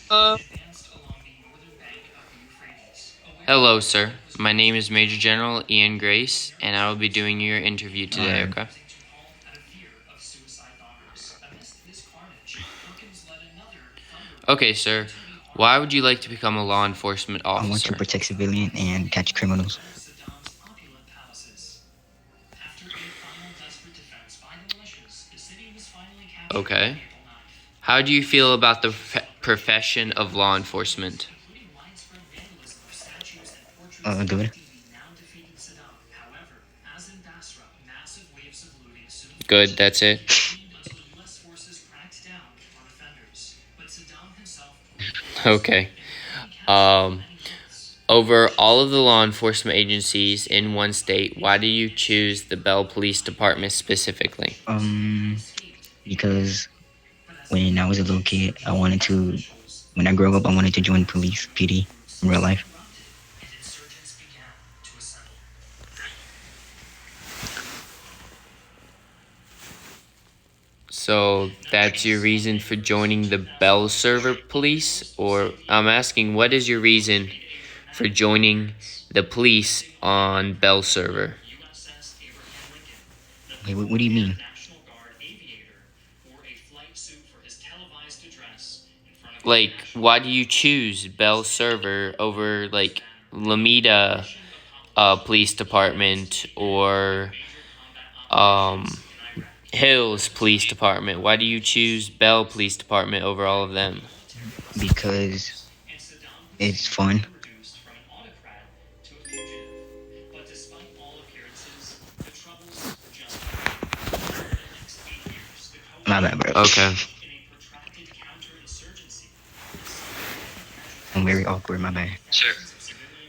Uh, Hello, sir. My name is Major General Ian Grace, and I will be doing your interview today, alright. okay? Okay, sir. Why would you like to become a law enforcement I want to officer? protect civilians and catch criminals. Okay. How do you feel about the profession of law enforcement? Good. Good, that's it. Okay. Um, over all of the law enforcement agencies in one state, why do you choose the Bell Police Department specifically? Because when I was a little kid, when I grow up, I wanted to join police, PD, in real life. So that's your reason for joining the Bell Server Police? Or I'm asking, what is your reason for joining the police on Bell Server? Wait, what do you mean? Like, why do you choose Bell Server over, like, Lameda Police Department or Hills Police Department? Why do you choose Bell Police Department over all of them? Because it's fun. My bad, bro. Okay. I'm very awkward. My bad.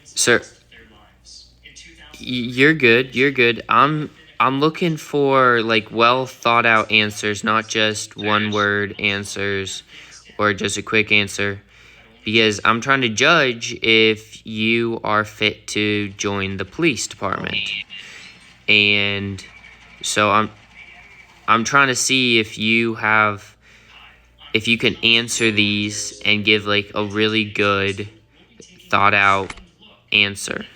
Sir, you're good. You're good. I'm looking for like well thought out answers, not just one word answers or just a quick answer. Because I'm trying to judge if you are fit to join the police department. And so I'm trying to see if you can answer these and give like a really good thought out answer.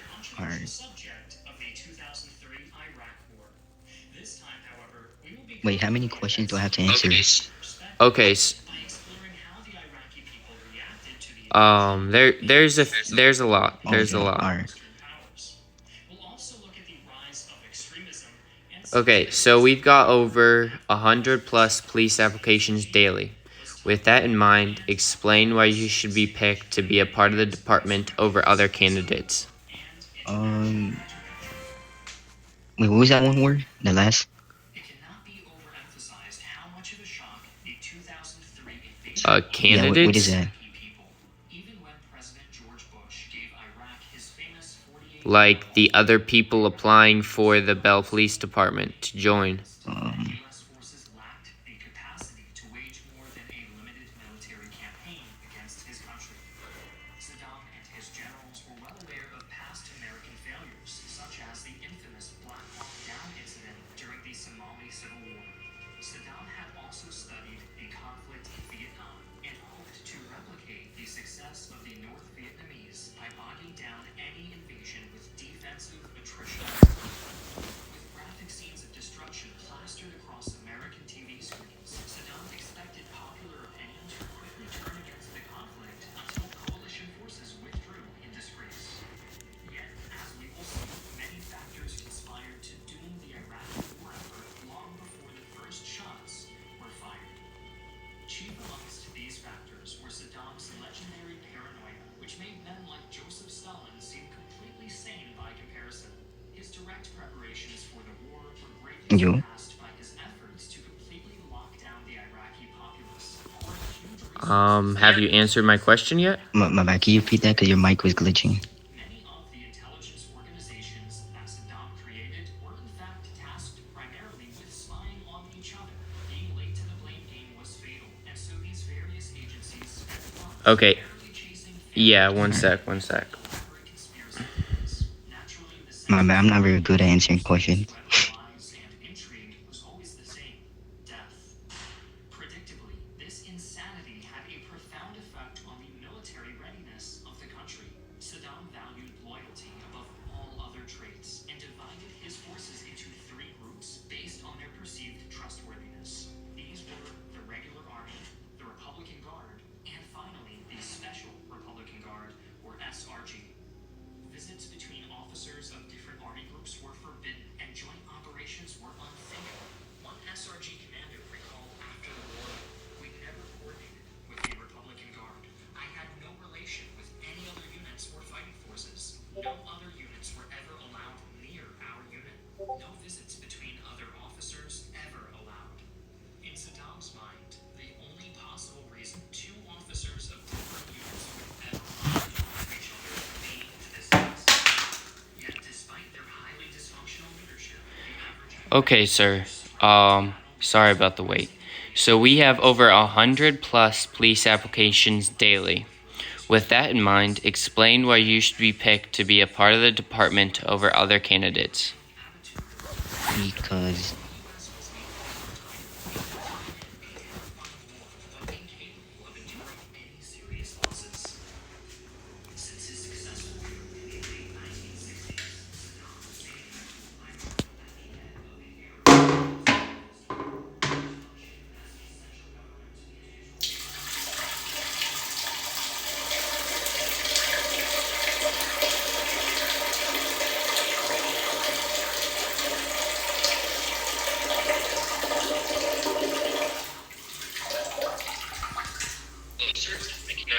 Alright. Wait, how many questions do I have to answer? Okay. There's a lot. There's a Okay. lot. Alright. Okay, so we've got over 100 plus police applications daily. With that in mind, explain why you should be picked to be a part of the department over other candidates. Um. Wait, what was that one word? The last? Yeah. What is Candidates? that? Like the other people applying for the Bell Police Department to join. Um. You. Have you answered my question yet? My bad. Can you repeat that? Cause your mic was glitching. Okay. Yeah, one sec, one sec. My bad. I'm not very good at answering questions. Okay, sir. Sorry about the wait. So we have over 100+ police applications daily. With that in mind, explain why you should be picked to be a part of the department over other candidates. Because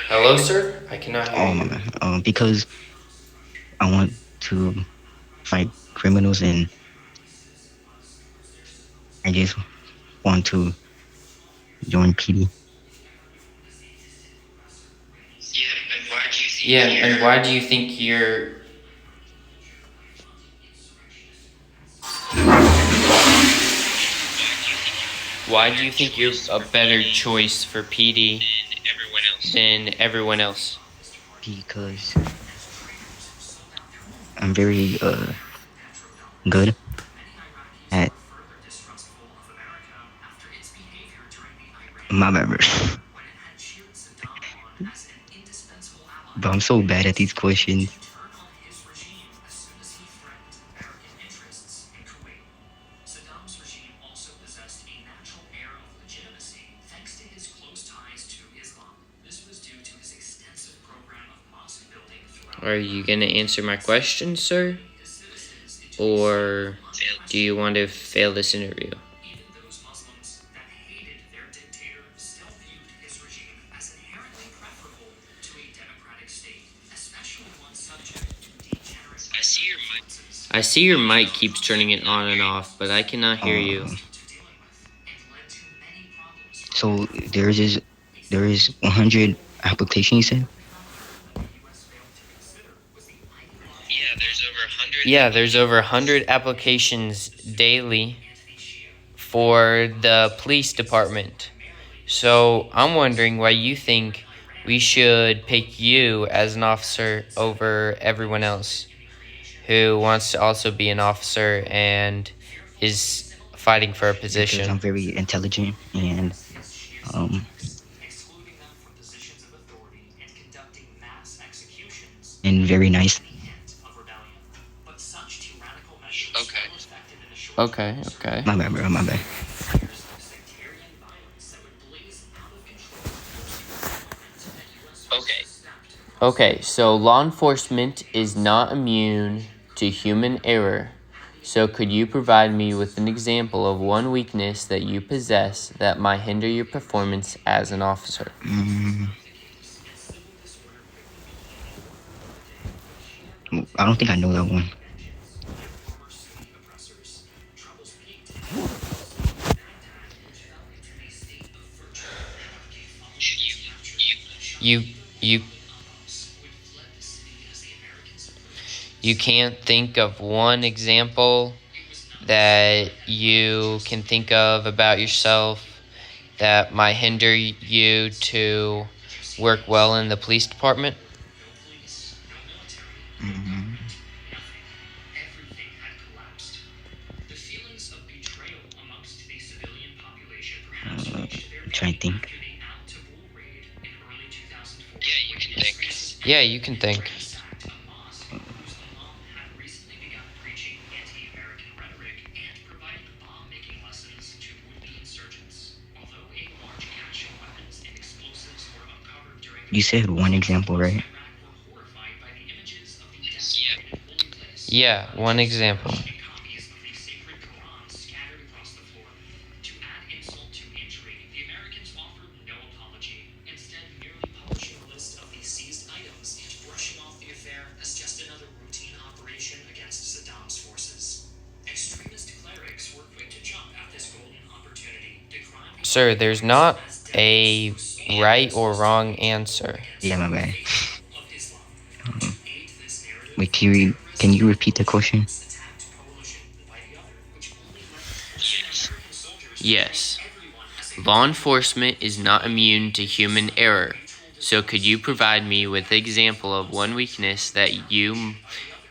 Hello, sir? I cannot hear my you. bad. Because I want to fight criminals, and I just want to join PD. Yeah, and why do you think you're. Why do you think you're a better choice for PD than everyone else? Because I'm very good at my members. But I'm so bad at these questions. Are you going to answer my question, sir? Or do you want to fail this interview? I see your mic keeps turning it on and off, but I cannot hear you. So there is 100 applications. You said? Yeah, there's over 100 applications daily for the police department. So I'm wondering why you think we should pick you as an officer over everyone else who wants to also be an officer and is fighting for a Because position. I'm very intelligent um and very nice. Okay. My bad, bro. My bad. Okay, so law enforcement is not immune to human error. So could you provide me with an example of one weakness that you possess that might hinder your performance as an officer? I don't think I know that one. You you you can't think of one example that you can think of about yourself that might hinder you to work well in the police department? Mm, trying to think. Yeah, you can think. You said one example, right? Yeah, one example. Sir, there's not a right or wrong answer. Yeah, my bad. Um, Wait, can you repeat the question? Yes. Law enforcement is not immune to human error. So could you provide me with an example of one weakness that you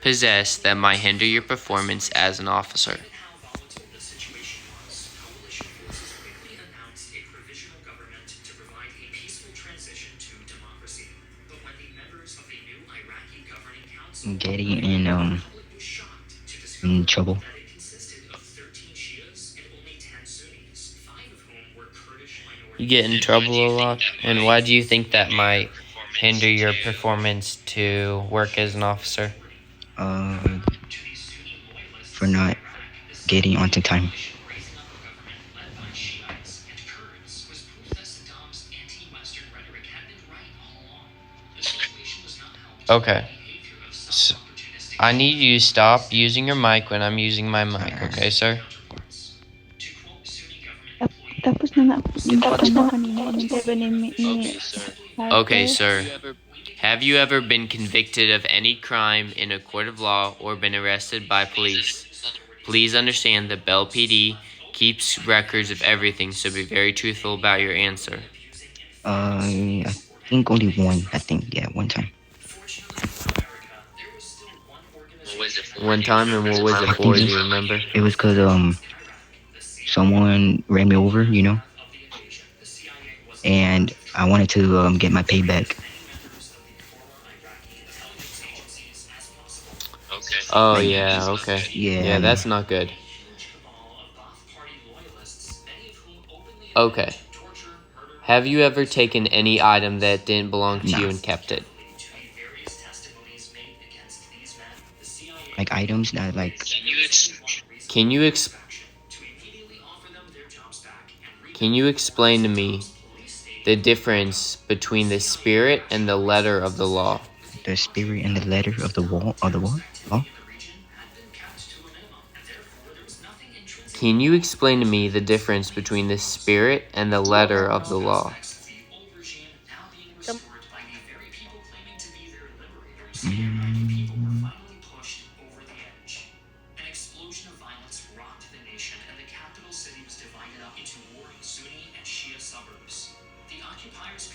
possess that might hinder your performance as an officer? Getting in trouble. You get in trouble a lot? And why do you think that might hinder your performance to work as an officer? Uh, for not getting onto time. Okay. So I need you to stop using your mic when I'm using my mic, okay, sir? Tapos na napunta kanina, in-interview ni Okay, Parker. sir. Have you ever been convicted of any crime in a court of law or been arrested by police? Please understand that Bell PD keeps records of everything, so be very truthful about your answer. I think only one. I think one time. One time, and what was it I for? think Do you remember? it was because someone ran me over, and I wanted to get my payback. Oh, Like yeah, okay. yeah, Yeah, that's not good. Okay. Have you ever taken any item that didn't belong to you nah. and kept it? Like items that like Can you ex- Can you explain to me the difference between the spirit and the letter of the law? the spirit and the letter of the wall of the wall. Oh, Can you explain to me the difference between the spirit and the letter of the law? mm,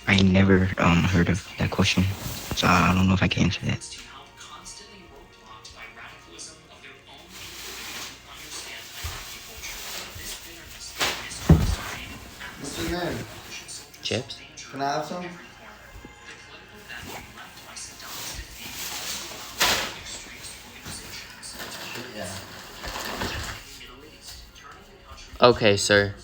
I never heard of that question, so I don't know if I can answer that. What's your name? Chips? Can I have some? Yeah. Okay, sir.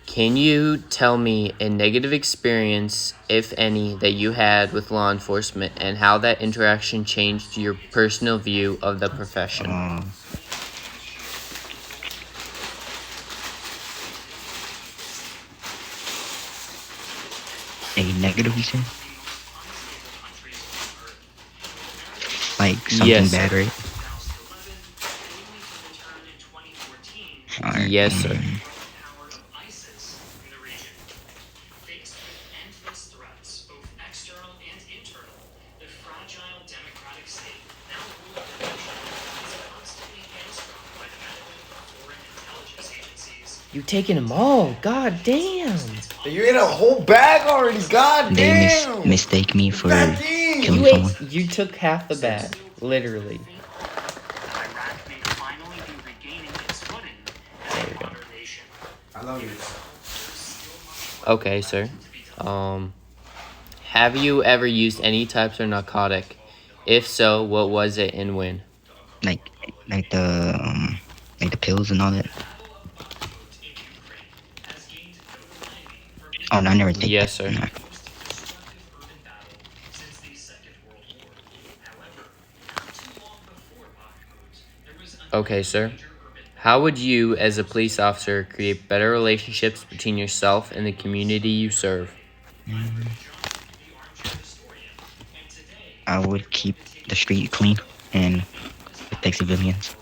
Can you tell me a negative experience, if any, that you had with law enforcement and how that interaction changed your personal view of the profession? A negative, you said? Like something Yes, bad, sir. right? Alright. Yes, sir. You taking them all? God damn! You ate a whole bag already. God They damn. mistake me for Back in. killing You someone. ate. You took half the bag, literally. There you go. I love you. Okay, sir. Have you ever used any types of narcotic? If so, what was it and when? Like like the like the pills and all that. Oh no, I never take that. Yes, sir. No. Okay, sir. How would you, as a police officer, create better relationships between yourself and the community you serve? Mm, I would keep the street clean and protect civilians.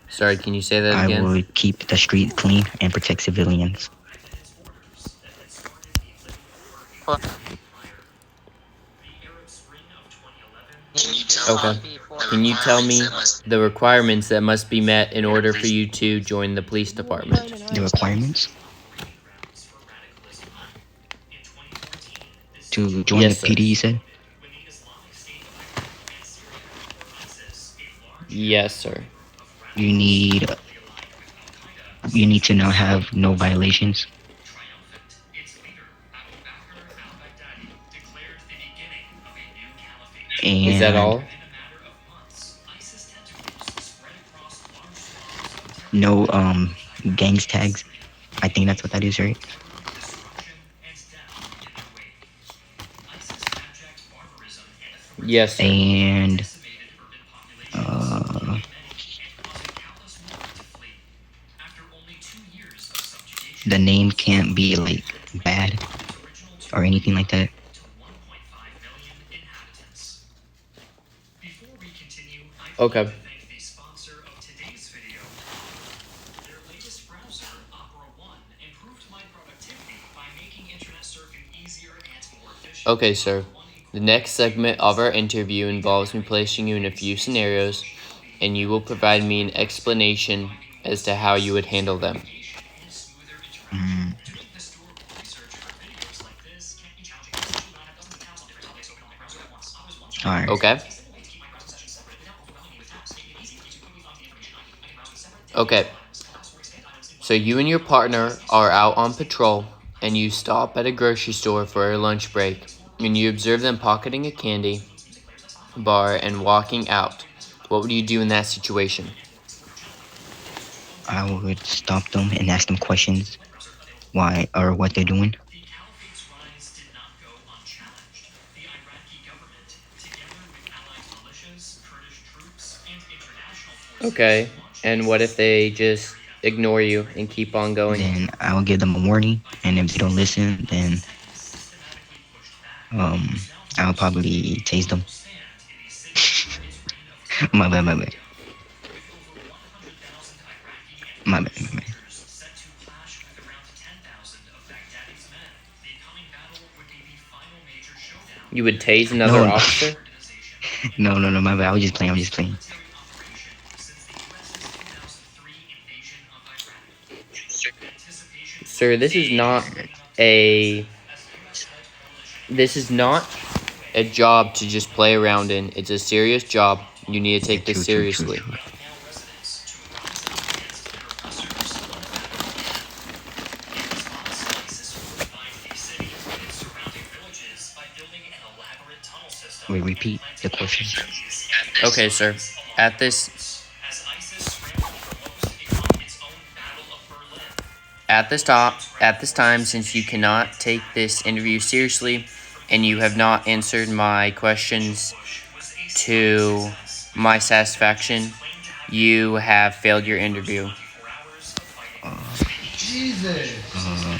Sorry, can you say that I again? would keep the street clean and protect civilians. Okay. Can you tell me the requirements that must be met in order for you to join the police department? The requirements to join the Yes, sir. PD, you said? Yes, sir. You need you need to not have no violations Is that and all? no gangs tags. I think that's what that is, right? Yes, sir. And uh, the name can't be like bad or anything like that. Okay. Okay, sir. The next segment of our interview involves me placing you in a few scenarios, and you will provide me an explanation as to how you would handle them. Mm, all right. Okay? Okay. So you and your partner are out on patrol, and you stop at a grocery store for a lunch break, and you observe them pocketing a candy bar and walking out. What would you do in that situation? I would stop them and ask them questions why or what they're doing. Okay. And what if they just ignore you and keep on going? Then I will give them a warning, and if they don't listen, then um I'll probably tase them. My bad. My bad. You would tase another No, officer? no, my bad. I was just playing. Sir, a this is not a job to just play around in. It's a serious job. You need to Yeah, take this true. seriously. Wait, repeat the question. Okay, sir. At this at this time, since you cannot take this interview seriously and you have not answered my questions to my satisfaction, you have failed your interview. Uh, Jesus. uh,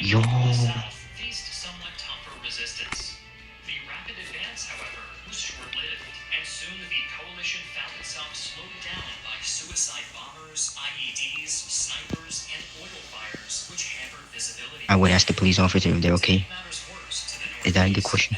yo, I would ask the police officer if they're okay. Is that a good question?